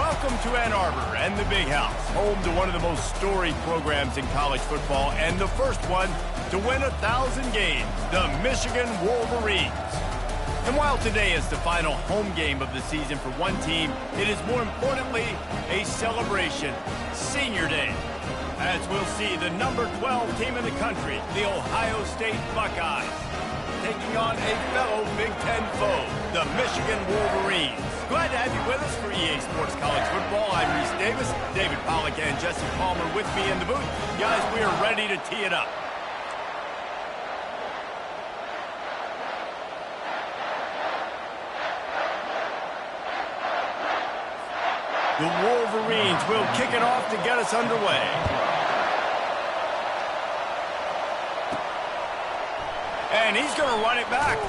Welcome to Ann Arbor and the Big House, home to one of the most storied programs in college football and the first one to win 1,000 games, the Michigan Wolverines. And while today is the final home game of the season for one team, it is more importantly a celebration, Senior Day. As we'll see the number 12 team in the country, the Ohio State Buckeyes, taking on a fellow Big Ten foe, the Michigan Wolverines. Glad to have you with us for EA Sports College Football. I'm Reese Davis, David Pollack and Jesse Palmer with me in the booth. Guys, we are ready to tee it up. The Wolverines will kick it off to get us underway. And he's going to run it back.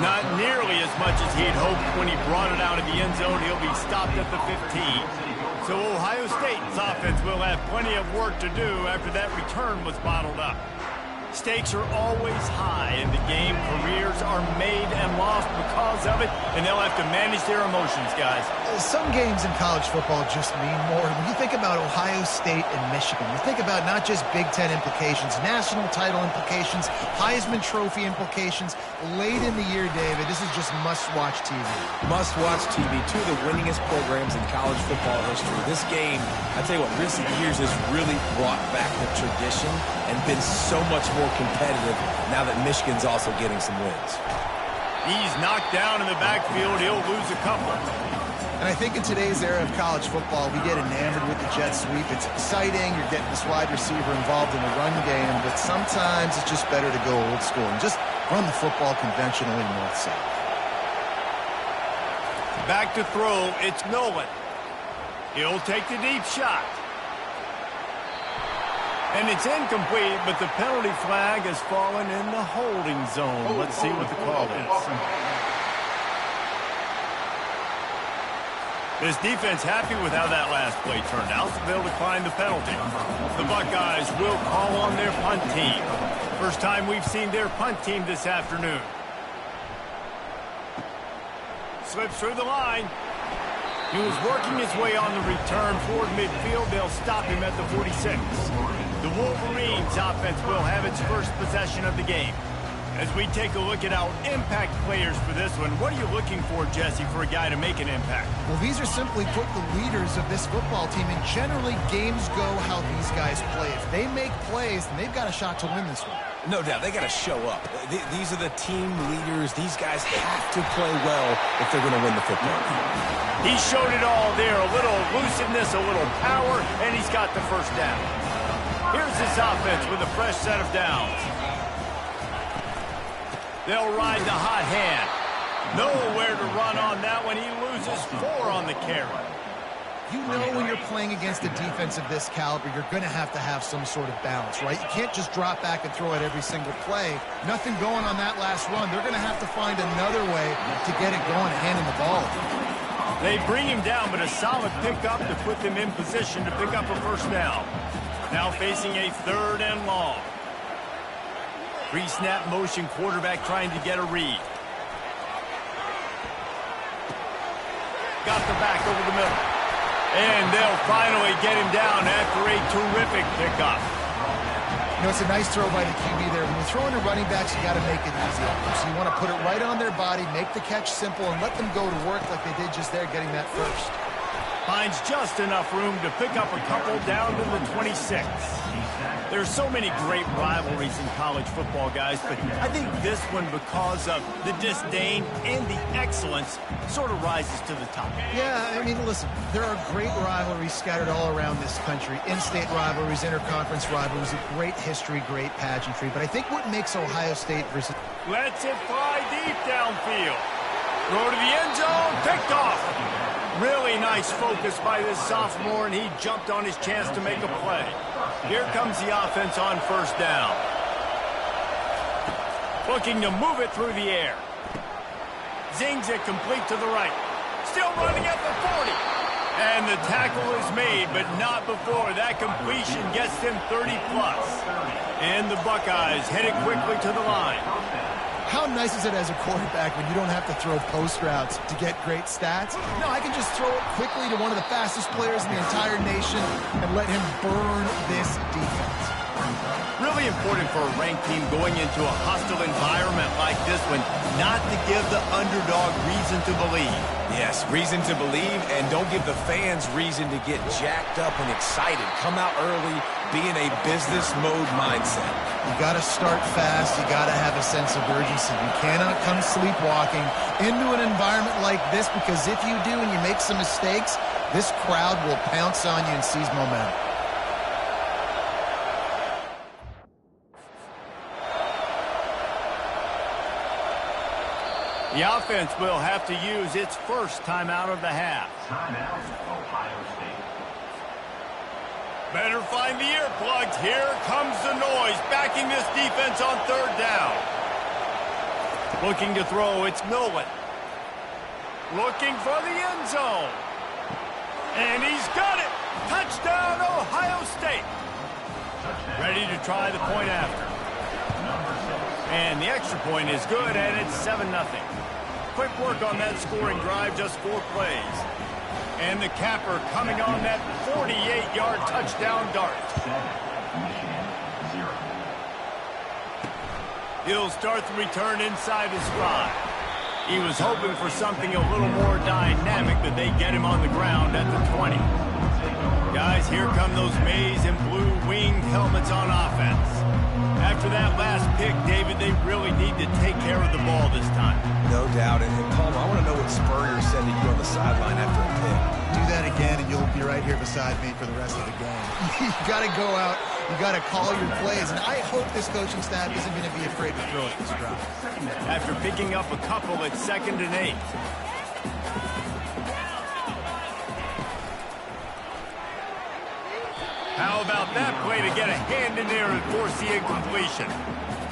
Not nearly as much as he'd hoped when he brought it out of the end zone. He'll be stopped at the 15. So Ohio State's offense will have plenty of work to do after that return was bottled up. Stakes are always high in the game. Careers are made and lost because of it, and they'll have to manage their emotions, guys. Some games in college football just mean more. When you think about Ohio State and Michigan, you think about not just Big Ten implications, national title implications, Heisman Trophy implications. Late in the year, David, this is just must-watch TV. Must-watch TV. Two of the winningest programs in college football history. This game, I tell you what, recent years has really brought back the tradition and been so much more competitive now that Michigan's also getting some wins. He's knocked down in the backfield. He'll lose a couple. And I think in today's era of college football, we get enamored with the jet sweep. It's exciting. You're getting this wide receiver involved in the run game, but sometimes it's just better to go old school and just run the football conventionally north-south. Back to throw. It's Nolan. He'll take the deep shot. And it's incomplete, but the penalty flag has fallen in the holding zone. Let's see what the call is. This defense happy with how that last play turned out, so they'll decline the penalty. The Buckeyes will call on their punt team. First time we've seen their punt team this afternoon. Slips through the line. He was working his way on the return toward midfield. They'll stop him at the 46. The Wolverines offense will have its first possession of the game. As we take a look at our impact players for this one, what are you looking for, Jesse, for a guy to make an impact? Well, these are simply put the leaders of this football team, and generally games go how these guys play. If they make plays, then they've got a shot to win this one. No doubt, they got to show up. These are the team leaders. These guys have to play well if they're going to win the football. He showed it all there, a little elusiveness, a little power, and he's got the first down. Here's his offense with a fresh set of downs. They'll ride the hot hand. Nowhere to run on that one. He loses 4 on the carry. You know when you're playing against a defense of this caliber, you're going to have some sort of balance, right? You can't just drop back and throw it every single play. Nothing going on that last run. They're going to have to find another way to get it going, handing the ball. They bring him down, but a solid pickup to put them in position to pick up a first down. Now facing a 3rd and long. Pre-snap motion, quarterback trying to get a read. Got the back over the middle. And they'll finally get him down after a terrific pickup. You know, it's a nice throw by the QB there. When you're throwing to running backs, you got to make it easy. So you want to put it right on their body, make the catch simple, and let them go to work like they did just there, getting that first. Finds just enough room to pick up a couple down to the 26. There's so many great rivalries in college football, guys, but I think this one, because of the disdain and the excellence, sort of rises to the top. Yeah, I mean, listen, there are great rivalries scattered all around this country. In-state rivalries, interconference rivalries, a great history, great pageantry. But I think what makes Ohio State versus... Lets it fly deep downfield. Throw to the end zone, picked off. Really nice focus by this sophomore, and he jumped on his chance to make a play. Here comes the offense on first down. Looking to move it through the air. Zings it complete to the right. Still running at the 40. And the tackle is made, but not before that completion gets them 30+. And the Buckeyes headed quickly to the line. How nice is it as a quarterback when you don't have to throw post routes to get great stats? No, I can just throw it quickly to one of the fastest players in the entire nation and let him burn this defense. Really important for a ranked team going into a hostile environment like this one, not to give the underdog reason to believe. Yes, reason to believe, and don't give the fans reason to get jacked up and excited. Come out early, be in a business mode mindset. You got to start fast. You got to have a sense of urgency. You cannot come sleepwalking into an environment like this, because if you do and you make some mistakes, this crowd will pounce on you and seize momentum. The offense will have to use its first timeout of the half. Timeout, Ohio State. Better find the earplugs. Here comes the noise, backing this defense on third down. Looking to throw, it's Nolan. Looking for the end zone. And he's got it. Touchdown, Ohio State. Ready to try the point after. And the extra point is good, and it's 7-0. Quick work on that scoring drive, just 4 plays. And the capper coming on that 48-yard touchdown dart. Michigan, 0. He'll start the return inside his 5. He was hoping for something a little more dynamic, but they get him on the ground at the 20. Guys, here come those maize and blue winged helmets on offense. After that last pick, David, they really need to take care of the ball this time. No doubt. And Palmer, I want to know what Spurrier said to you on the sideline after a pick. Do that again, and you'll be right here beside me for the rest of the game. You got to go out. You got to call your plays. And I hope this coaching staff isn't going to be afraid to throw it this drive. After picking up a couple at 2nd and 8. How about that play to get a hand in there and force the incompletion?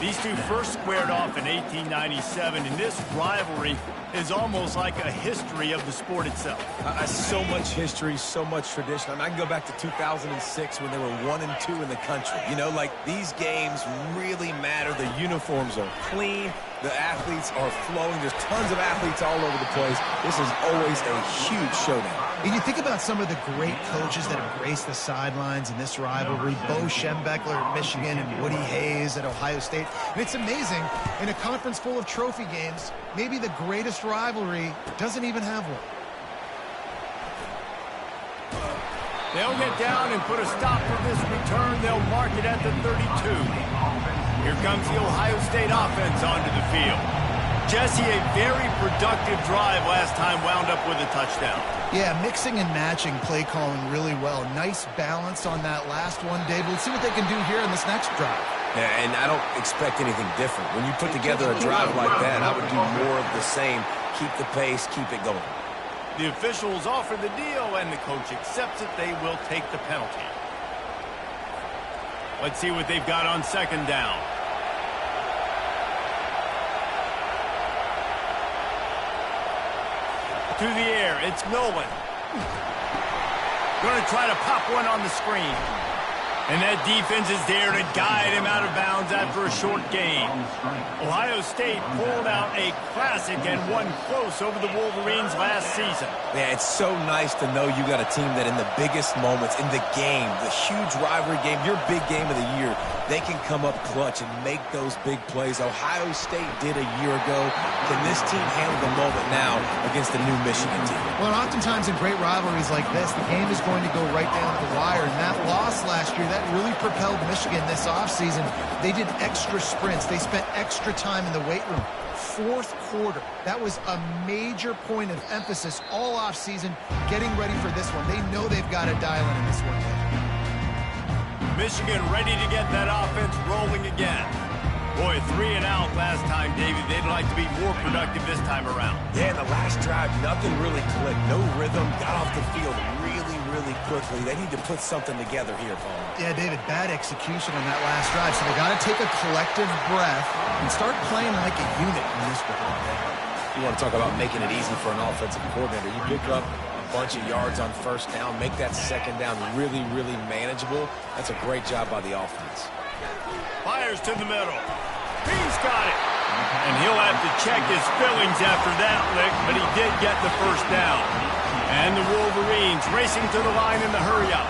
These two first squared off in 1897, and this rivalry is almost like a history of the sport itself. So much history, so much tradition. I mean, I can go back to 2006 when they were 1-2 in the country. You know, like, these games really matter. The uniforms are clean. The athletes are flowing. There's tons of athletes all over the place. This is always a huge showdown. And you think about some of the great coaches that have graced the sidelines in this rivalry. Bo Schembechler at Michigan and Woody Hayes at Ohio State. And it's amazing, in a conference full of trophy games, maybe the greatest rivalry doesn't even have one. They'll get down and put a stop to this return. They'll mark it at the 32. Here comes the Ohio State offense onto the field. Jesse, a very productive drive last time, wound up with a touchdown. Yeah, mixing and matching play calling really well. Nice balance on that last one, David. Let's see what they can do here in this next drive. Yeah, and I don't expect anything different. When you put together a drive like that, I would do more of the same. Keep the pace, keep it going. The officials offer the deal, and the coach accepts it. They will take the penalty. Let's see what they've got on 2nd down. To the air, it's Nolan. Going to try to pop one on the screen. And that defense is there to guide him out of bounds after a short gain. Ohio State pulled out a classic and won close over the Wolverines last season. Yeah, it's so nice to know you got a team that in the biggest moments in the game, the huge rivalry game, your big game of the year, they can come up clutch and make those big plays. Ohio State did a year ago. Can this team handle the moment now against the new Michigan team? Well, oftentimes in great rivalries like this, the game is going to go right down to the wire. And that loss last year, that really propelled Michigan this offseason. They did extra sprints. They spent extra time in the weight room. 4th quarter. That was a major point of emphasis all offseason, getting ready for this one. They know they've got to dial in this one. Michigan ready to get that offense rolling again. Boy, 3 and out last time, David. They'd like to be more productive this time around. Yeah, in the last drive, nothing really clicked. No rhythm. Got off the field really quickly. They need to put something together here, Paul. Yeah, David, bad execution on that last drive. So they got to take a collective breath and start playing like a unit in this one. You want to talk about making it easy for an offensive coordinator. You pick up a bunch of yards on 1st down, make that 2nd down really manageable. That's a great job by the offense. Fires to the middle. He's got it. And he'll have to check his feelings after that lick, but he did get the first down. And the Wolverines racing to the line in the hurry-up.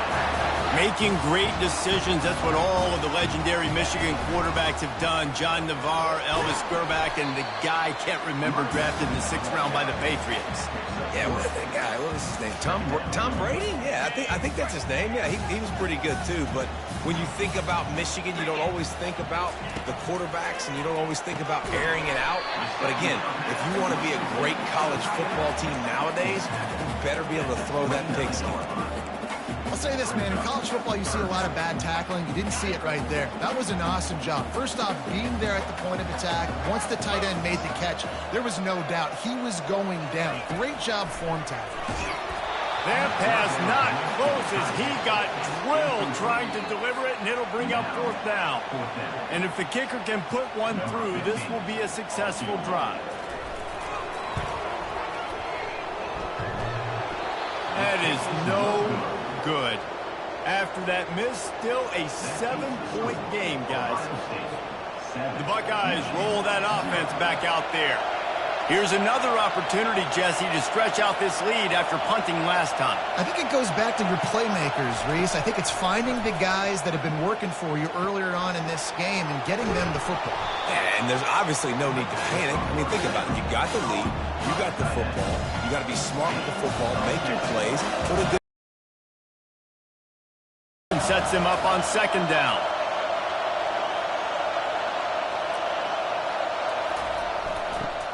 Making great decisions, that's what all of the legendary Michigan quarterbacks have done. John Navarre, Elvis Grbac, and the guy, can't remember, drafted in the 6th round by the Patriots. Yeah, what that guy? What was his name? Tom Brady? Yeah, I think that's his name. Yeah, he was pretty good too. But when you think about Michigan, you don't always think about the quarterbacks, and you don't always think about airing it out. But again, if you want to be a great college football team nowadays, you better be able to throw that pigskin. I'll say this, man. In college football, you see a lot of bad tackling. You didn't see it right there. That was an awesome job. First off, being there at the point of attack. Once the tight end made the catch, there was no doubt he was going down. Great job form tackling. That pass not close as he got drilled trying to deliver it, and it'll bring up 4th down. And if the kicker can put one through, this will be a successful drive. That is no good. After that miss, still a 7-point game, guys. The Buckeyes roll that offense back out there. Here's another opportunity, Jesse, to stretch out this lead after punting last time. I think it goes back to your playmakers, Reese. I think it's finding the guys that have been working for you earlier on in this game and getting them the football. Yeah, and there's obviously no need to panic. I mean, think about it. You got the lead. You got the football. You got to be smart with the football, make your plays, put a good sets him up on 2nd down.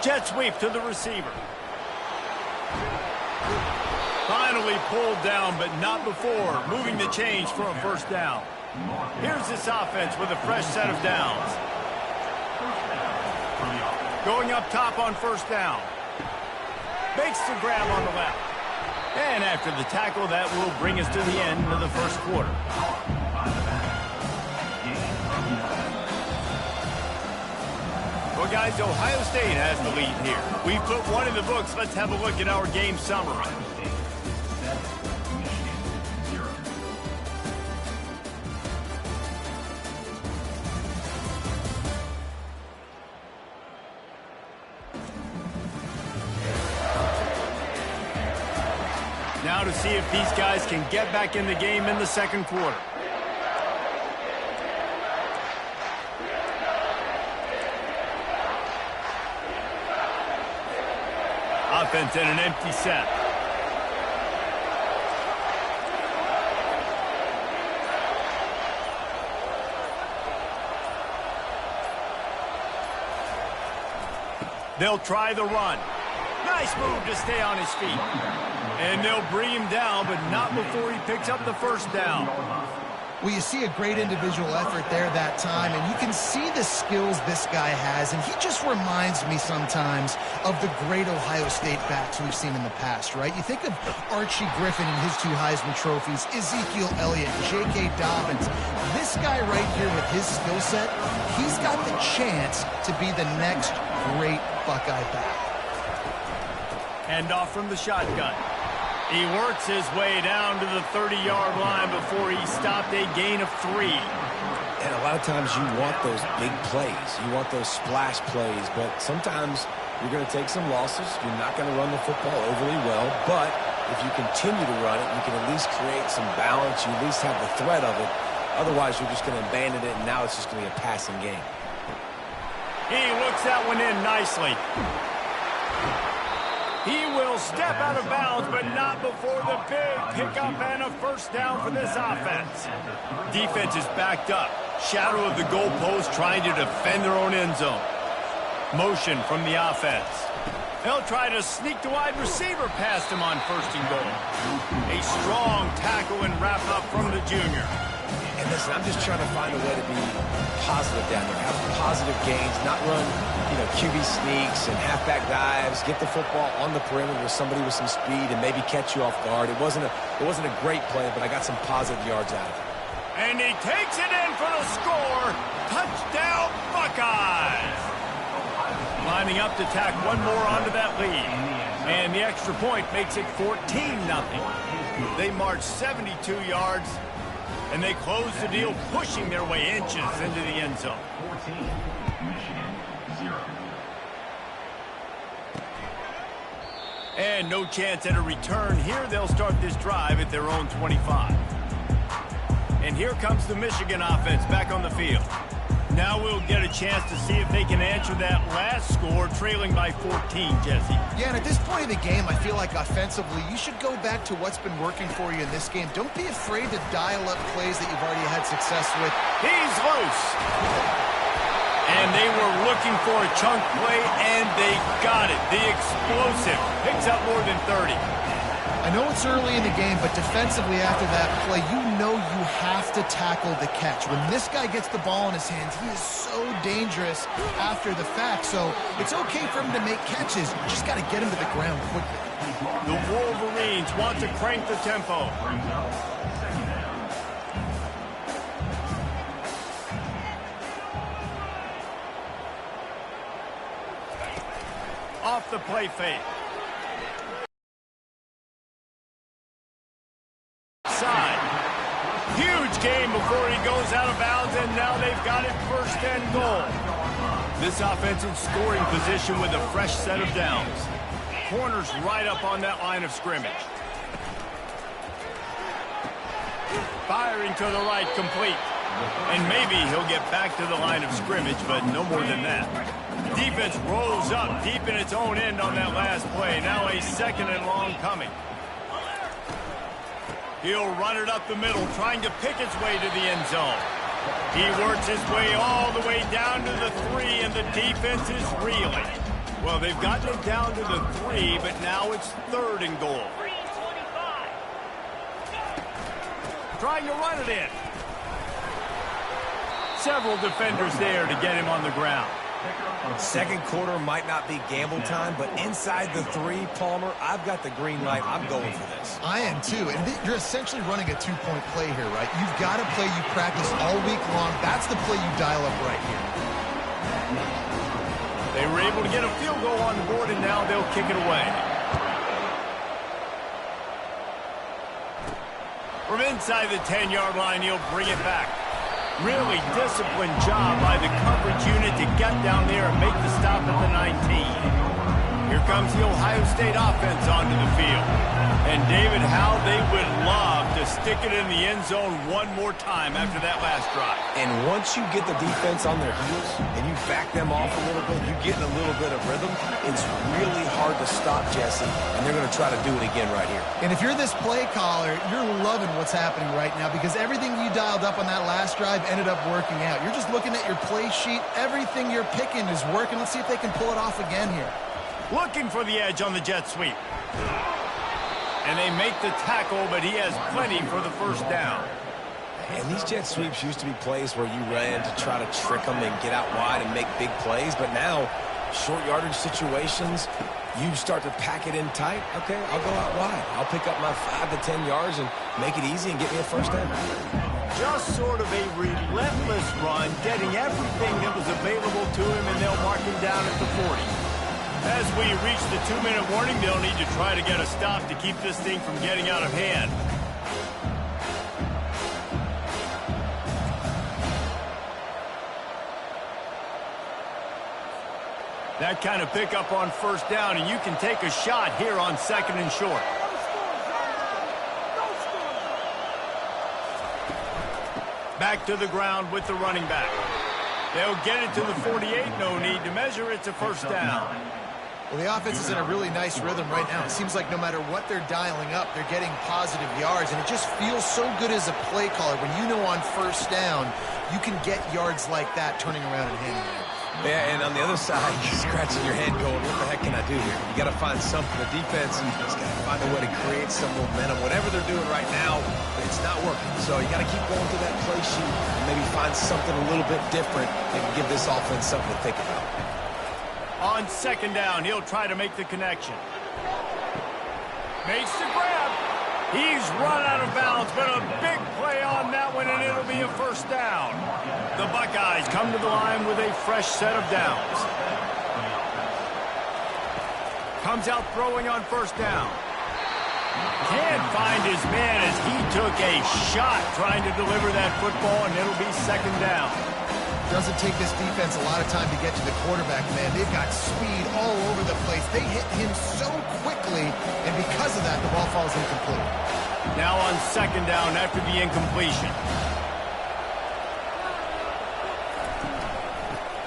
Jet sweep to the receiver. Finally pulled down, but not before moving the change for a 1st down. Here's this offense with a fresh set of downs. Going up top on 1st down. Makes the grab on the left. And after the tackle, that will bring us to the end of the 1st quarter. Well, guys, Ohio State has the lead here. We put one in the books. Let's have a look at our game summary. Now to see if these guys can get back in the game in the 2nd quarter. Offense in an empty set. They'll try the run. Nice move to stay on his feet. And they'll bring him down, but not before he picks up the 1st down. Well, you see a great individual effort there that time, and you can see the skills this guy has, and he just reminds me sometimes of the great Ohio State backs we've seen in the past, right? You think of Archie Griffin and his 2 Heisman trophies, Ezekiel Elliott, J.K. Dobbins. This guy right here with his skill set, he's got the chance to be the next great Buckeye back. Hand off from the shotgun. He works his way down to the 30-yard line before he stopped a gain of 3. And a lot of times you want those big plays. You want those splash plays, but sometimes you're going to take some losses. You're not going to run the football overly well, but if you continue to run it, you can at least create some balance. You at least have the threat of it. Otherwise, you're just going to abandon it, and now it's just going to be a passing game. He looks that one in nicely. He will step out of bounds, but not before the big pickup and a 1st down for this offense. Defense is backed up. Shadow of the goalpost trying to defend their own end zone. Motion from the offense. They'll try to sneak the wide receiver past him on 1st and goal. A strong tackle and wrap up from the junior. And listen, I'm just trying to find a way to be positive down there. Have positive gains, not run, QB sneaks and halfback dives. Get the football on the perimeter with somebody with some speed and maybe catch you off guard. It wasn't a great play, but I got some positive yards out of it. And he takes it in for the score. Touchdown, Buckeyes! Lining up to tack one more onto that lead. And the extra point makes it 14-0. They march 72 yards. And they close the deal, pushing their way inches into the end zone. 14, Michigan 0. And no chance at a return here. They'll start this drive at their own 25. And here comes the Michigan offense back on the field. Now we'll get a chance to see if they can answer that last score, trailing by 14, Jesse. Yeah, and at this point of the game, I feel like offensively, you should go back to what's been working for you in this game. Don't be afraid to dial up plays that you've already had success with. He's loose. And they were looking for a chunk play, and they got it. The explosive picks up more than 30. I know it's early in the game, but defensively after that play, you know you have to tackle the catch. When this guy gets the ball in his hands, he is so dangerous after the fact. So it's okay for him to make catches. You just got to get him to the ground quickly. The Wolverines want to crank the tempo. Off the play fake. Side. Huge game before he goes out of bounds, and now they've got it first and goal. This offense in scoring position with a fresh set of downs. Corners right up on that line of scrimmage. Firing to the right, complete. And maybe he'll get back to the line of scrimmage, but no more than that. Defense rolls up deep in its own end on that last play. Now a second and long coming. He'll run it up the middle, trying to pick its way to the end zone. He works his way all the way down to the 3, and the defense is reeling. Well, they've gotten it down to the 3, but now it's 3rd and goal. Trying to run it in. Several defenders there to get him on the ground. Second quarter might not be gamble time, but inside the 3, Palmer, I've got the green light. I'm going for this. I am too. And you're essentially running a 2-point play here, right? You've got a play you practice all week long. That's the play you dial up right here. They were able to get a field goal on the board, and now they'll kick it away. From inside the 10-yard line, he'll bring it back. Really disciplined job by the coverage unit to get down there and make the stop at the 19. Here comes the Ohio State offense onto the field. And David, how they would love to stick it in the end zone one more time after that last drive. And once you get the defense on their heels and you back them off a little bit, you get in a little bit of rhythm, it's really hard to stop, Jesse, and they're going to try to do it again right here. And if you're this play caller, you're loving what's happening right now because everything you dialed up on that last drive ended up working out. You're just looking at your play sheet. Everything you're picking is working. Let's see if they can pull it off again here. Looking for the edge on the jet sweep. And they make the tackle, but he has plenty for the first down. And these jet sweeps used to be plays where you ran to try to trick them and get out wide and make big plays. But now, short yardage situations, you start to pack it in tight. Okay, I'll go out wide. I'll pick up my 5 to 10 yards and make it easy and get me a first down. Just sort of a relentless run, getting everything that was available to him, and they'll mark him down at the 40. As we reach the 2-minute warning, they'll need to try to get a stop to keep this thing from getting out of hand. That kind of pickup on first down, and you can take a shot here on 2nd and short. Back to the ground with the running back. They'll get it to the 48. No need to measure. It's a first down. Well, the offense is in a really nice rhythm right now. It seems like no matter what they're dialing up, they're getting positive yards, and it just feels so good as a play caller when you know on first down you can get yards like that turning around and handing it. Yeah, and on the other side, you're scratching your head going, what the heck can I do here? You got to find something. The defense has got to find a way to create some momentum. Whatever they're doing right now, it's not working. So you got to keep going to that play sheet and maybe find something a little bit different that can give this offense something to think about. On 2nd down, he'll try to make the connection. Makes the grab. He's run out of bounds, but a big play on that one, and it'll be a first down. The Buckeyes come to the line with a fresh set of downs. Comes out throwing on first down. Can't find his man as he took a shot trying to deliver that football, and it'll be 2nd down. Doesn't take this defense a lot of time to get to the quarterback, man. They've got speed all over the place. They hit him so quickly quickly, and because of that, the ball falls incomplete. Now on second down after the incompletion.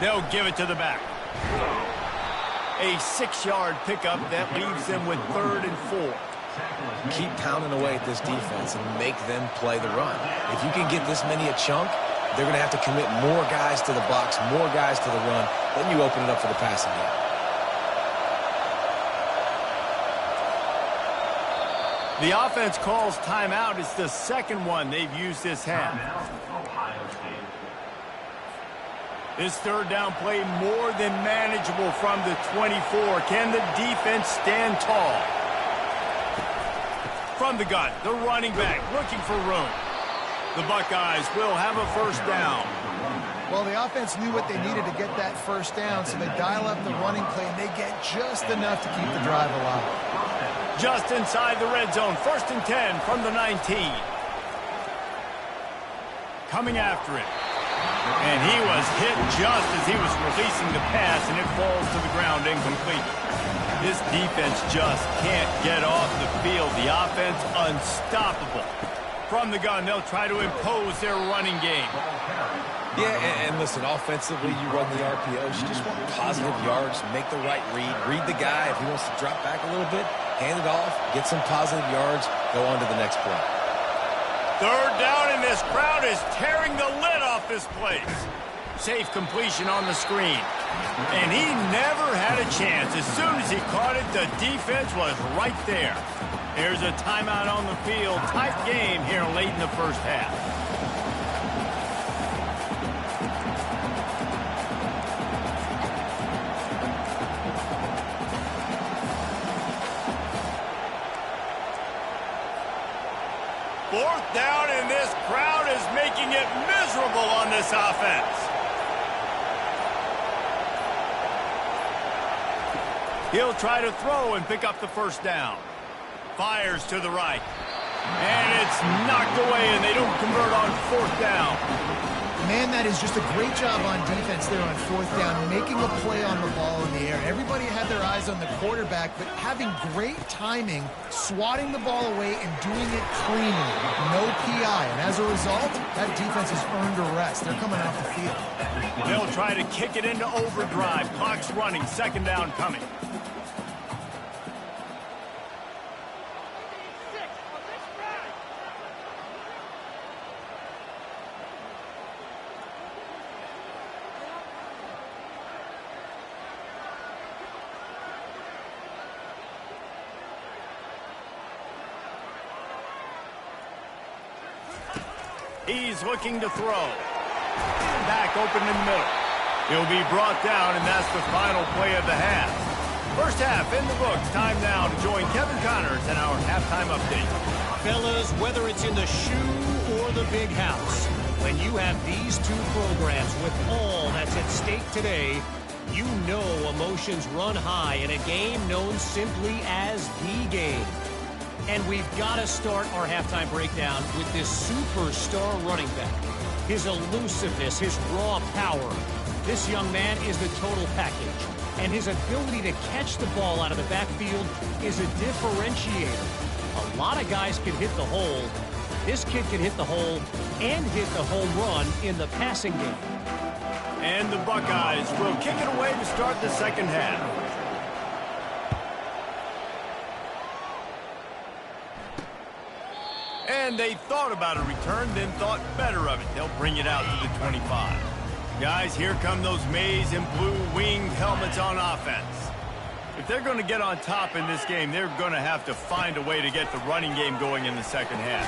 They'll give it to the back. A 6-yard pickup that leaves them with 3rd and 4. Keep pounding away at this defense and make them play the run. If you can get this many a chunk, they're going to have to commit more guys to the box, more guys to the run. Then you open it up for the passing game. The offense calls timeout. It's the second one they've used this half. Ohio State. This third down play more than manageable from the 24. Can the defense stand tall? From the gun, the running back looking for room. The Buckeyes will have a first down. Well, the offense knew what they needed to get that first down, so they dial up the running play, and they get just enough to keep the drive alive. Just inside the red zone, 1st and 10 from the 19. Coming after it. And he was hit just as he was releasing the pass, and it falls to the ground incomplete. This defense just can't get off the field. The offense unstoppable. From the gun, they'll try to impose their running game. Yeah, and listen, offensively, you run the RPOs. You just want positive yards, make the right read the guy. If he wants to drop back a little bit, hand it off, get some positive yards, go on to the next play. 3rd down, and this crowd is tearing the lid off this place. Safe completion on the screen. And he never had a chance. As soon as he caught it, the defense was right there. There's a timeout on the field. Tight game here late in the first half. Fourth down, and this crowd is making it miserable on this offense. He'll try to throw and pick up the first down. Fires to the right. And it's knocked away, and they don't convert on 4th down. Man, that is just a great job on defense there on 4th down, making a play on the ball in the air. Everybody had their eyes on the quarterback, but having great timing, swatting the ball away and doing it cleanly. No PI. And as a result, that defense has earned a rest. They're coming off the field. They'll try to kick it into overdrive. Clock's running. 2nd down coming. He's looking to throw. Back open in the middle. He'll be brought down, and that's the final play of the half. First half in the books. Time now to join Kevin Connors in our halftime update. Fellas, whether it's in the shoe or the big house, when you have these two programs with all that's at stake today, you know emotions run high in a game known simply as the game. And we've got to start our halftime breakdown with this superstar running back. His elusiveness, his raw power. This young man is the total package. And his ability to catch the ball out of the backfield is a differentiator. A lot of guys can hit the hole. This kid can hit the hole and hit the home run in the passing game. And the Buckeyes will kick it away to start the second half. And they thought about a return, then thought better of it. They'll bring it out to the 25. Guys, here come those maize and blue winged helmets on offense. If they're going to get on top in this game, they're going to have to find a way to get the running game going in the second half.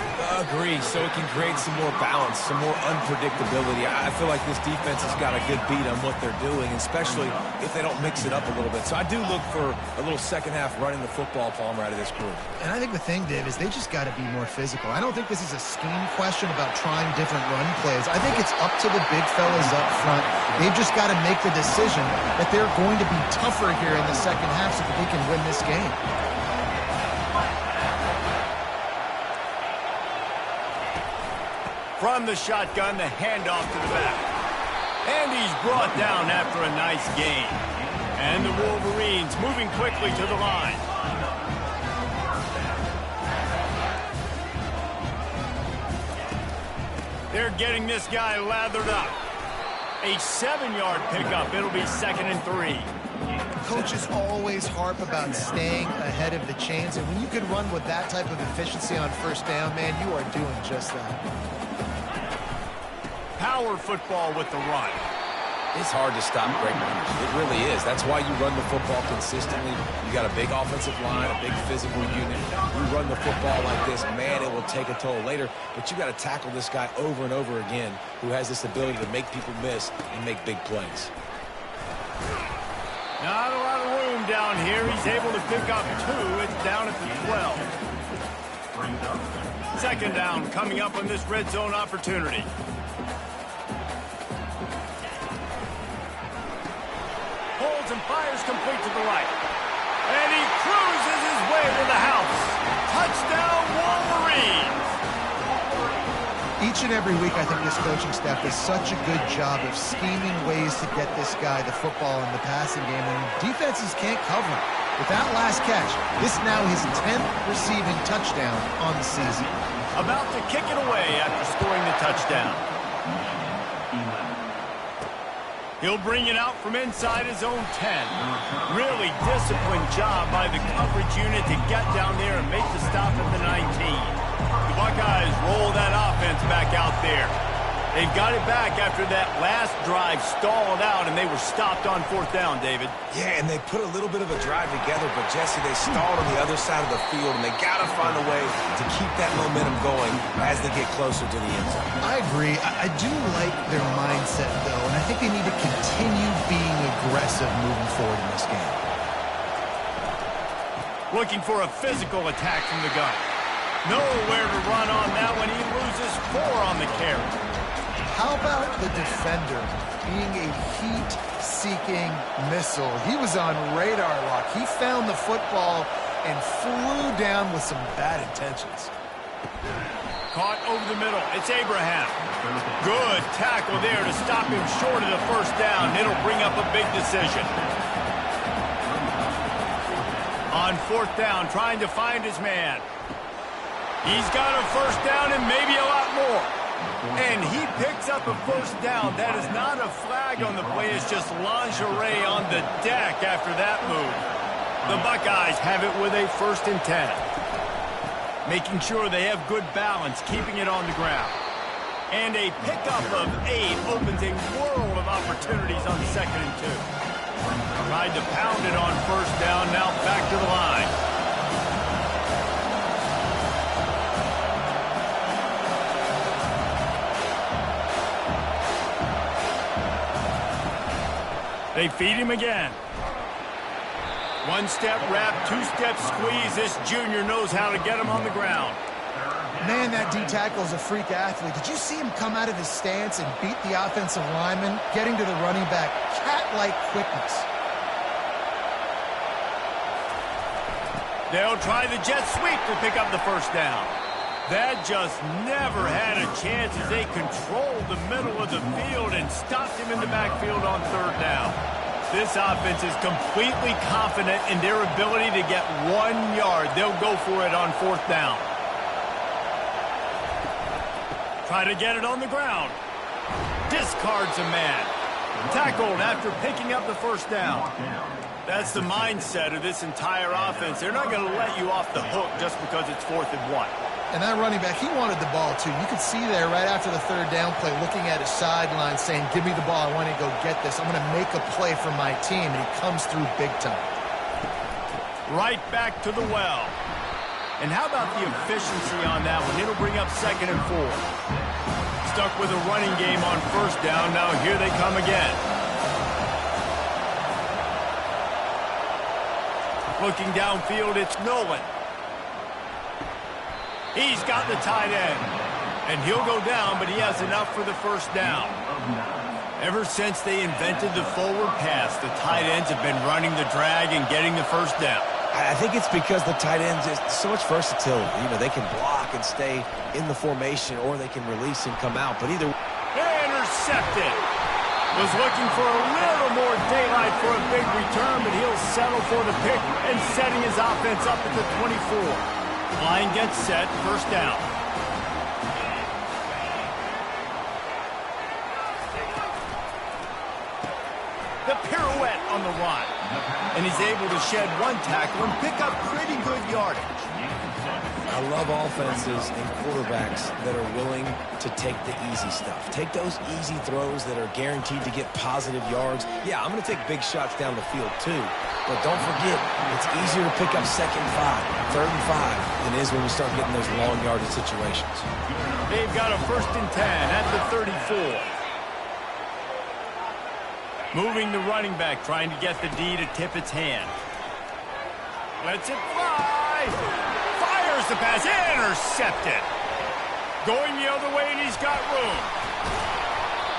Agree, so it can create some more balance, some more unpredictability. I feel like this defense has got a good beat on what they're doing, especially if they don't mix it up a little bit. So I do look for a little second half running the football, Palmer, out of this group. And I think the thing, Dave, is they just got to be more physical. I don't think this is a scheme question about trying different run plays. I think it's up to the big fellas up front. They've just got to make the decision that they're going to be tougher here in the second half so that they can win this game. From the shotgun, the handoff to the back. And he's brought down after a nice gain. And the Wolverines moving quickly to the line. They're getting this guy lathered up. A 7-yard pickup. It'll be 2nd and 3. Coaches always harp about staying ahead of the chains, and when you can run with that type of efficiency on first down, man, you are doing just that. Power football with the run. It's hard to stop great runners. It really is. That's why you run the football consistently. You got a big offensive line, a big physical unit. You run the football like this, man, it will take a toll later. But you got to tackle this guy over and over again who has this ability to make people miss and make big plays. Not a lot of room down here. He's able to pick up 2. It's down at the 12. 2nd down coming up on this red zone opportunity. Holds and fires complete to the right. And he cruises his way to the house. Touchdown, Wolverines! Each and every week, I think this coaching staff does such a good job of scheming ways to get this guy the football in the passing game, and defenses can't cover him. With that last catch, this is now his 10th receiving touchdown on the season. About to kick it away after scoring the touchdown. He'll bring it out from inside his own 10. Really disciplined job by the coverage unit to get down there and make the stop at the 19. The Buckeyes roll that offense back out there. They've got it back after that last drive stalled out, and they were stopped on 4th down, David. Yeah, and they put a little bit of a drive together, but, Jesse, they stalled on the other side of the field, and they got to find a way to keep that momentum going as they get closer to the end zone. I agree. I do like their mindset, though, and I think they need to continue being aggressive moving forward in this game. Looking for a physical attack from the gun. Nowhere to run on that one. He loses 4 on the carry. How about the defender being a heat-seeking missile? He was on radar lock. He found the football and flew down with some bad intentions. Caught over the middle. It's Abraham. Good tackle there to stop him short of the 1st down. It'll bring up a big decision. On 4th down, trying to find his man. He's got a 1st down and maybe a lot more. And he picks up a 1st down. That is not a flag on the play. It's just lingerie on the deck after that move. The Buckeyes have it with a 1st and 10. Making sure they have good balance, keeping it on the ground. And a pickup of 8 opens a world of opportunities on 2nd and 2. Tried to pound it on 1st down, now back to the line. They feed him again. 1-step wrap, 2-step squeeze. This junior knows how to get him on the ground. Man, that D-tackle is a freak athlete. Did you see him come out of his stance and beat the offensive lineman, getting to the running back? Cat-like quickness. They'll try the jet sweep to pick up the 1st down. That just never had a chance as they controlled the middle of the field and stopped him in the backfield on 3rd down. This offense is completely confident in their ability to get 1 yard. They'll go for it on 4th down. Try to get it on the ground. Discards a man. Tackled after picking up the 1st down. That's the mindset of this entire offense. They're not going to let you off the hook just because it's 4th and 1. And that running back, he wanted the ball, too. You could see there right after the 3rd down play, looking at his sideline, saying, give me the ball. I want to go get this. I'm going to make a play for my team. And he comes through big time. Right back to the well. And how about the efficiency on that one? It'll bring up 2nd and 4. Stuck with a running game on 1st down. Now here they come again. Looking downfield, it's Nolan. He's got the tight end. And he'll go down, but he has enough for the 1st down. Ever since they invented the forward pass, the tight ends have been running the drag and getting the 1st down. I think it's because the tight ends is so much versatility. You know, they can block and stay in the formation, or they can release and come out. But either intercepted. Was looking for a little more daylight for a big return, but he'll settle for the pick and setting his offense up at the 24. Line gets set, 1st down. the line. And he's able to shed one tackle and pick up pretty good yardage. I love offenses and quarterbacks that are willing to take the easy stuff. Take those easy throws that are guaranteed to get positive yards. Yeah, I'm going to take big shots down the field too. But don't forget, it's easier to pick up 2nd and 5, 3rd and 5 than it is when we start getting those long yardage situations. They've got a 1st and 10 at the 34. Moving the running back, trying to get the D to tip its hand. Lets it fly. Fires the pass. Intercepted. Going the other way, and he's got room.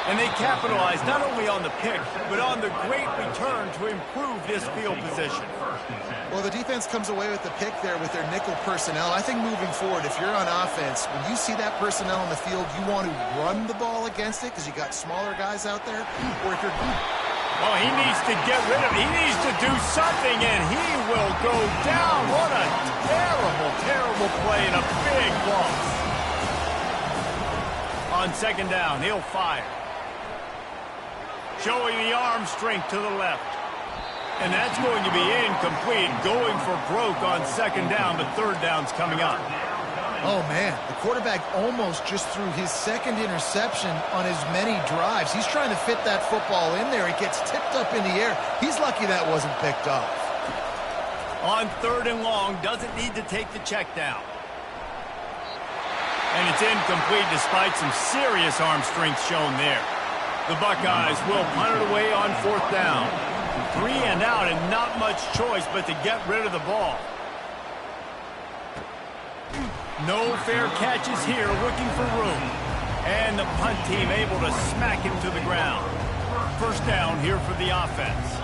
And they capitalize not only on the pick, but on the great return to improve this field position. Well, the defense comes away with the pick there with their nickel personnel. I think moving forward, if you're on offense, when you see that personnel on the field, you want to run the ball against it because you got smaller guys out there. Or if you're... Oh, he needs to get rid of it. He needs to do something, and he will go down. What a terrible, terrible play and a big loss. On 2nd down, he'll fire. Showing the arm strength to the left. And that's going to be incomplete. Going for broke on 2nd down, but 3rd down's coming up. Oh, man, the quarterback almost just threw his 2nd interception on as many drives. He's trying to fit that football in there. It gets tipped up in the air. He's lucky that wasn't picked off. On 3rd and long, doesn't need to take the check down. And it's incomplete despite some serious arm strength shown there. The Buckeyes will punt it away on 4th down. 3 and out and not much choice but to get rid of the ball. No fair catches here, looking for room. And the punt team able to smack him to the ground. 1st down here for the offense.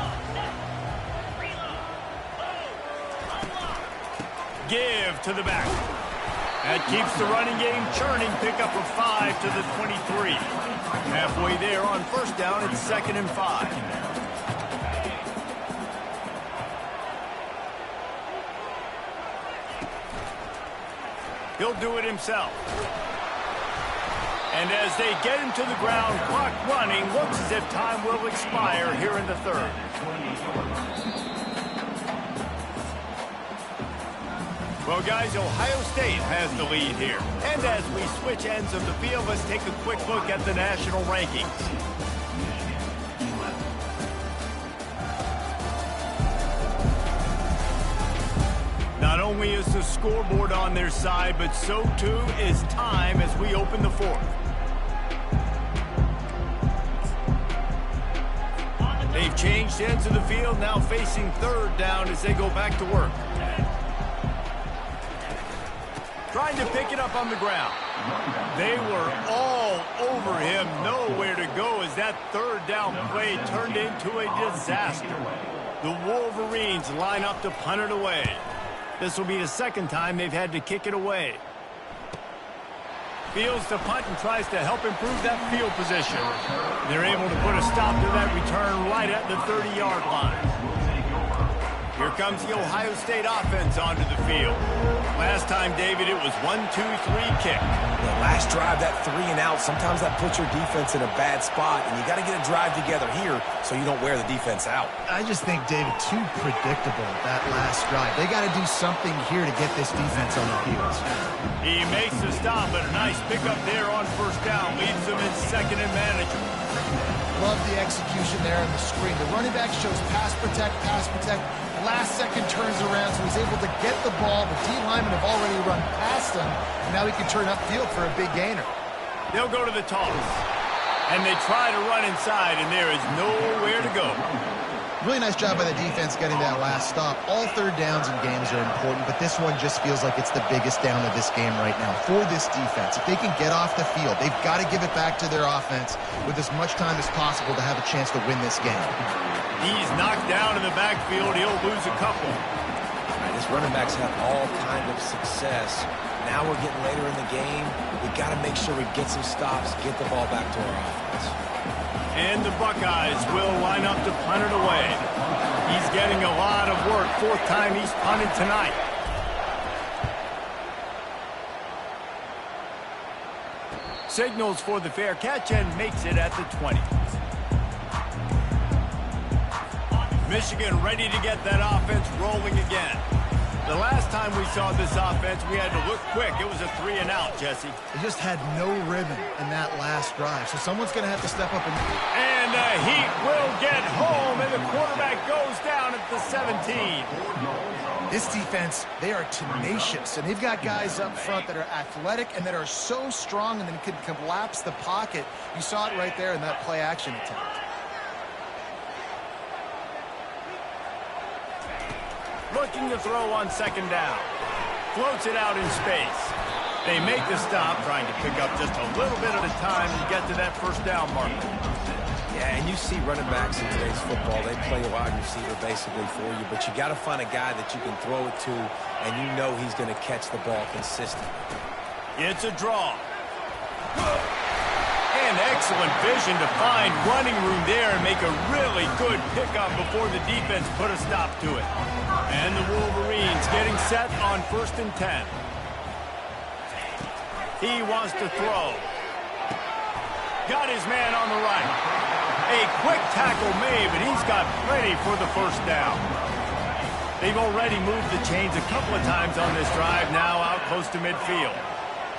Give to the back. That keeps the running game churning. Pick up a 5 to the 23. Halfway there on 1st down, it's 2nd and 5. He'll do it himself. And as they get him to the ground, clock running, looks as if time will expire here in the 3rd. Well, guys, Ohio State has the lead here. And as we switch ends of the field, let's take a quick look at the national rankings. Not only is the scoreboard on their side, but so too is time as we open the 4th. They've changed ends of the field, now facing 3rd down as they go back to work. Trying to pick it up on the ground. They were all over him, nowhere to go as that 3rd down play turned into a disaster. The Wolverines line up to punt it away. This will be the 2nd time they've had to kick it away. Fields to punt and tries to help improve that field position. They're able to put a stop to that return right at the 30-yard line. Here comes the Ohio State offense onto the field. Last time, David, it was 1-2-3 kick. The last drive, that 3 and out, sometimes that puts your defense in a bad spot, and you got to get a drive together here so you don't wear the defense out. I just think, David, too predictable, that last drive. They got to do something here to get this defense on the field. He makes the stop, but a nice pickup there on 1st down. Leaves them in 2nd and manageable. Love the execution there on the screen. The running back shows pass protect, pass protect. Last second turns around, so he's able to get the ball. The D linemen have already run past him, and now he can turn upfield for a big gainer. They'll go to the toss. And they try to run inside, and there is nowhere to go. Really nice job by the defense getting that last stop. All 3rd downs in games are important, but this one just feels like it's the biggest down of this game right now for this defense. If they can get off the field, they've got to give it back to their offense with as much time as possible to have a chance to win this game. He's knocked down in the backfield. He'll lose a couple. His running backs have all kind of success. Now we're getting later in the game. We got to make sure we get some stops, get the ball back to our offense. And the Buckeyes will line up to punt it away. He's getting a lot of work. 4th time he's punted tonight. Signals for the fair catch and makes it at the 20. Michigan ready to get that offense rolling again. The last time we saw this offense, we had to look quick. It was a 3-and-out, Jesse. They just had no rhythm in that last drive, so someone's going to have to step up. And the Heat will get home, and the quarterback goes down at the 17. This defense, they are tenacious, and they've got guys up front that are athletic and that are so strong and then can collapse the pocket. You saw it right there in that play-action attempt. Looking to throw on second down. Floats it out in space. They make the stop, trying to pick up just a little bit at a time to get to that first down marker. Yeah, and you see running backs in today's football, they play a wide receiver basically for you, but you got to find a guy that you can throw it to, and you know he's going to catch the ball consistently. It's a draw. And excellent vision to find running room there and make a really good pickup before the defense put a stop to it. And the Wolverines getting set on 1st and 10. He wants to throw. Got his man on the right. A quick tackle made, but he's got plenty for the first down. They've already moved the chains a couple of times on this drive, now out close to midfield.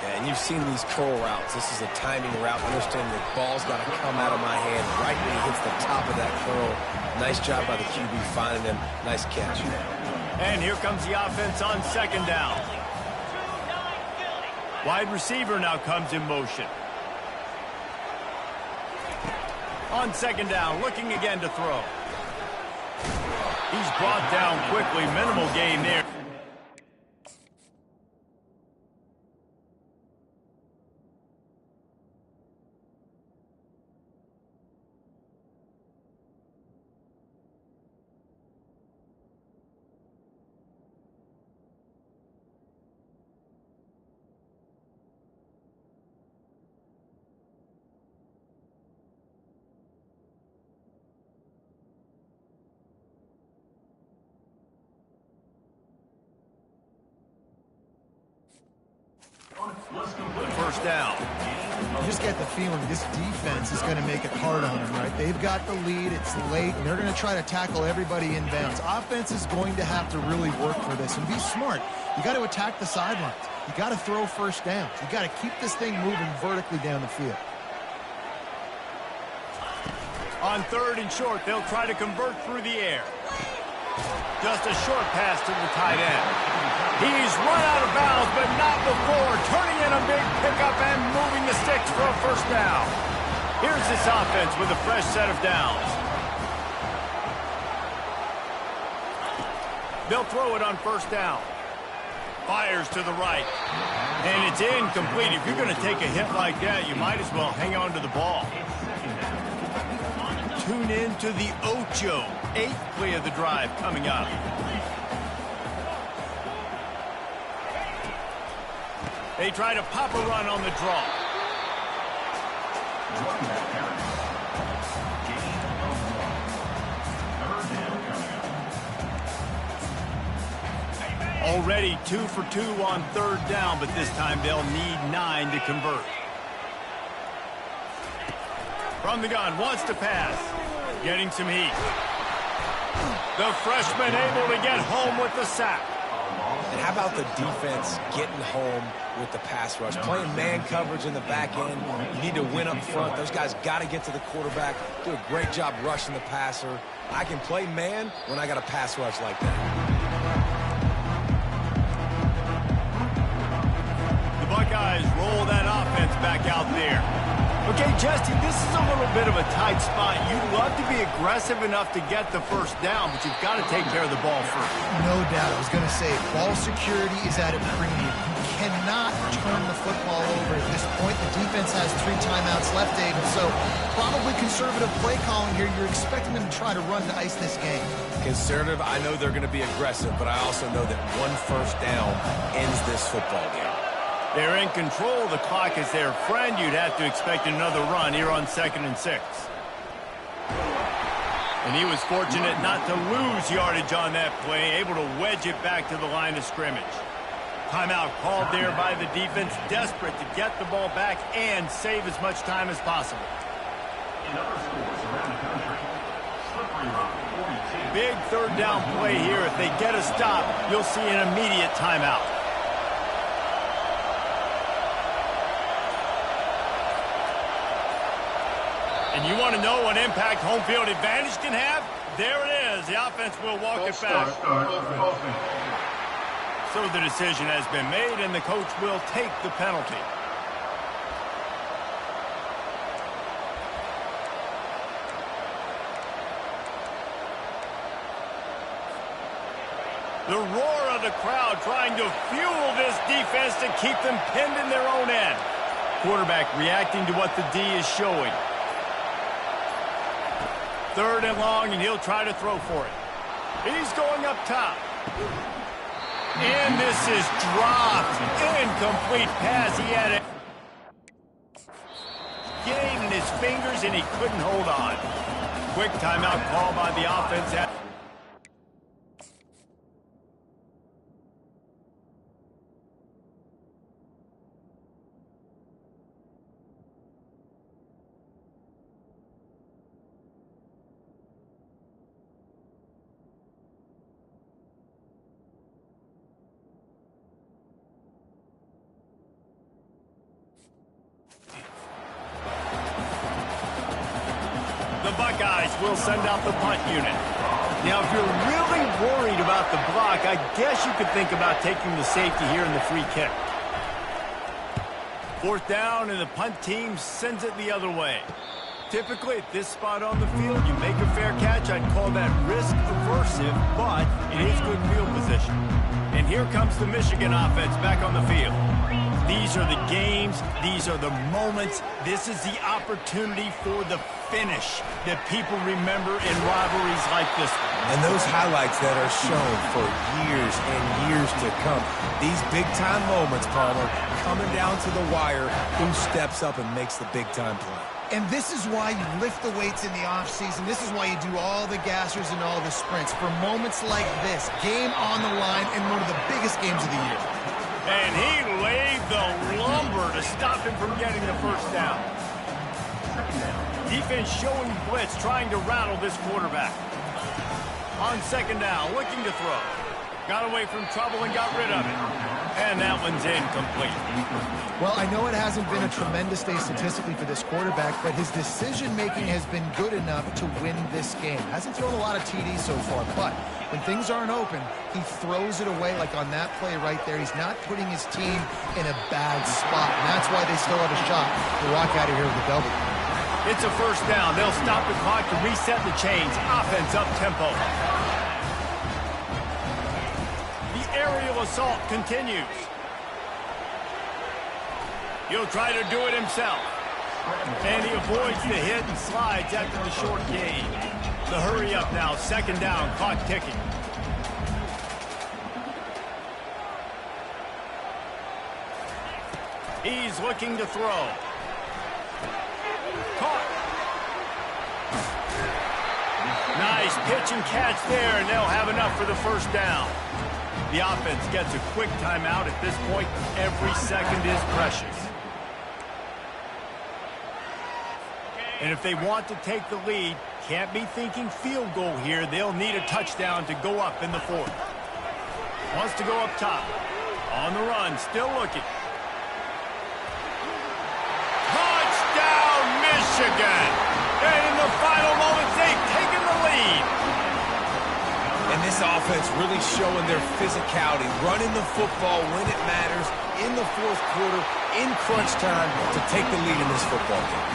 Yeah, and you've seen these curl routes. This is a timing route. Understand the ball's got to come out of my hand right when he hits the top of that curl. Nice job by the QB finding him. Nice catch. And here comes the offense on second down. Wide receiver now comes in motion. On second down, looking again to throw. He's brought down quickly. Minimal gain there. First down. You just get the feeling this defense is going to make it hard on them, right? They've got the lead. It's late, and they're going to try to tackle everybody inbounds. Offense is going to have to really work for this and be smart. You got to attack the sidelines. You got to throw first downs. You got to keep this thing moving vertically down the field. On 3rd and short, they'll try to convert through the air. Just a short pass to the tight end. He's run out of bounds, but not before turning in a big pickup and moving the sticks for a first down. Here's this offense with a fresh set of downs. They'll throw it on first down. Fires to the right. And it's incomplete. If you're going to take a hit like that, you might as well hang on to the ball. Tune in to the Ocho. 8th play of the drive coming up. They try to pop a run on the draw. Already 2 for 2 on 3rd down, but this time they'll need 9 to convert. From the gun, wants to pass. Getting some heat. The freshman able to get home with the sack. And how about the defense getting home with the pass rush? Playing man coverage in the back end. You need to win up front. Those guys got to get to the quarterback. Do a great job rushing the passer. I can play man when I got a pass rush like that. The Buckeyes roll that offense back out there. Okay, Jesse, this is a little bit of a tight spot. You'd love to be aggressive enough to get the first down, but you've got to take care of the ball first. No doubt. I was going to say, ball security is at a premium. You cannot turn the football over at this point. The defense has 3 timeouts left, David, so probably conservative play calling here. You're expecting them to try to run to ice this game. Conservative, I know they're going to be aggressive, but I also know that 1 first down ends this football game. They're in control. The clock is their friend. You'd have to expect another run here on 2nd and 6. And he was fortunate not to lose yardage on that play, able to wedge it back to the line of scrimmage. Timeout called there by the defense, desperate to get the ball back and save as much time as possible. In other schools around the country, Big third down play here. If they get a stop, you'll see an immediate timeout. And you want to know what impact home field advantage can have? There it is. The offense will walk it back. So the decision has been made, and the coach will take the penalty. The roar of the crowd trying to fuel this defense to keep them pinned in their own end. Quarterback reacting to what the D is showing. Third and long, and he'll try to throw for it. He's going up top. And this is dropped. Incomplete pass. He had it gain in his fingers, and he couldn't hold on. Quick timeout call by the offense. The Buckeyes will send out the punt unit. Now, if you're really worried about the block, I guess you could think about taking the safety here in the free kick. Fourth down, and the punt team sends it the other way. Typically, at this spot on the field, you make a fair catch. I'd call that risk aversive, but it is good field position. And here comes the Michigan offense back on the field. These are the games. These are the moments. This is the opportunity for the finish that people remember in rivalries like this one. And those highlights that are shown for years and years to come. These big-time moments, Palmer, coming down to the wire, who steps up and makes the big-time play. And this is why you lift the weights in the offseason. This is why you do all the gassers and all the sprints. For moments like this, game on the line in one of the biggest games of the year. And he laid the lumber to stop him from getting the first down. Defense showing blitz, trying to rattle this quarterback. On second down, looking to throw. Got away from trouble and got rid of it. And that one's incomplete. Well, I know it hasn't been a tremendous day statistically for this quarterback, but his decision-making has been good enough to win this game. Hasn't thrown a lot of TDs so far, but when things aren't open, he throws it away like on that play right there. He's not putting his team in a bad spot, and that's why they still have a shot to walk out of here with a double. It's a first down. They'll stop the clock to reset the chains. Offense up tempo. The aerial assault continues. He'll try to do it himself. And he avoids the hit and slides after the short gain. The hurry up now. Second down. Clock ticking. He's looking to throw. Caught. Nice pitch and catch there, and they'll have enough for the first down. The offense gets a quick timeout. At this point, every second is precious. And if they want to take the lead, can't be thinking field goal here. They'll need a touchdown to go up in the fourth. Wants to go up top. On the run, still looking. Touchdown, Michigan! And in the final moments, they've taken the lead. And this offense really showing their physicality, running the football when it matters, in the fourth quarter, in crunch time, to take the lead in this football game.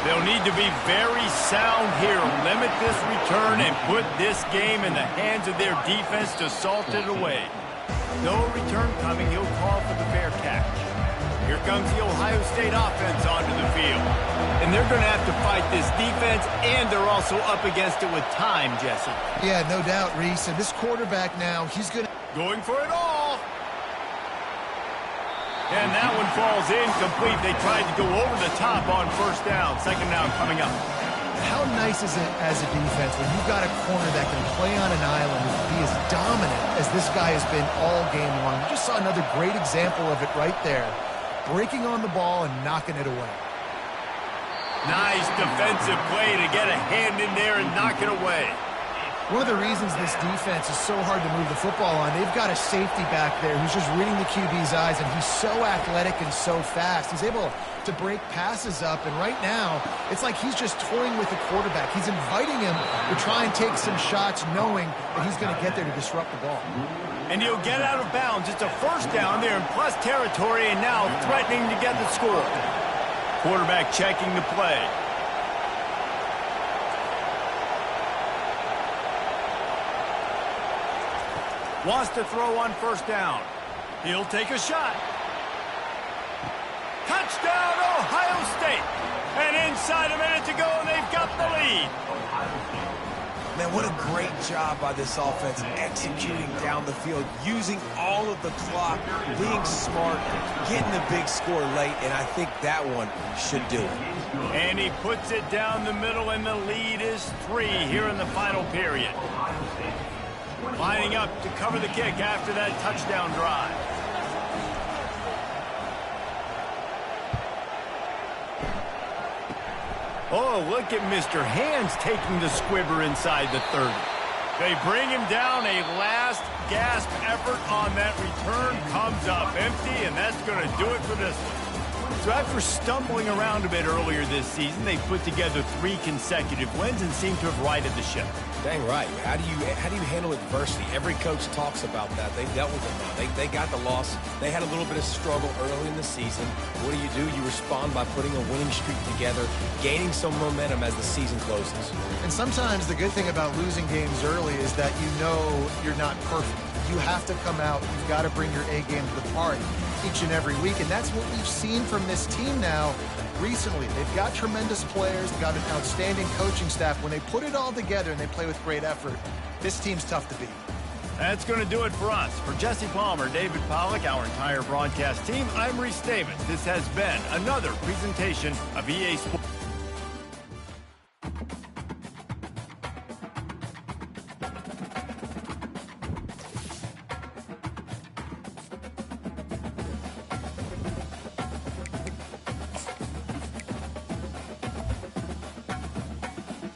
They'll need to be very sound here, limit this return, and put this game in the hands of their defense to salt it away. No return coming, he'll call for the fair catch. Here comes the Ohio State offense onto the field. And they're going to have to fight this defense, and they're also up against it with time, Jesse. Yeah, no doubt, Reese. And this quarterback now, he's going to... Going for it all. And that one falls incomplete. They tried to go over the top on first down. Second down coming up. How nice is it as a defense when you've got a corner that can play on an island and be as dominant as this guy has been all game long? You just saw another great example of it right there. Breaking on the ball and knocking it away. Nice defensive play to get a hand in there and knock it away. One of the reasons this defense is so hard to move the football on, they've got a safety back there who's just reading the QB's eyes, and he's so athletic and so fast. He's able to break passes up, and right now, it's like he's just toying with the quarterback. He's inviting him to try and take some shots, knowing that he's going to get there to disrupt the ball. And he'll get out of bounds. It's a first down there in plus territory, and now threatening to get the score. Quarterback checking the play. Wants to throw on first down. He'll take a shot. Touchdown, Ohio State. And inside a minute to go, and they've got the lead. Man, what a great job by this offense executing down the field, using all of the clock, being smart, getting the big score late, and I think that one should do it. And he puts it down the middle, and the lead is 3 here in the final period. Lining up to cover the kick after that touchdown drive. Oh, look at Mr. Hands taking the squibber inside the 30. They bring him down. A last gasp effort on that return comes up empty, and that's going to do it for this one. So after stumbling around a bit earlier this season, they put together 3 consecutive wins and seem to have righted the ship. Dang right. How do you handle adversity? Every coach talks about that. They dealt with it. They got the loss. They had a little bit of struggle early in the season. What do? You respond by putting a winning streak together, gaining some momentum as the season closes. And sometimes the good thing about losing games early is that you know you're not perfect. You have to come out. You've got to bring your A game to the party each and every week, and that's what we've seen from this team now recently. They've got tremendous players. They've got an outstanding coaching staff. When they put it all together and they play with great effort, this team's tough to beat. That's going to do it for us. For Jesse Palmer, David Pollack, our entire broadcast team, I'm Reese Davis. This has been another presentation of EA Sports.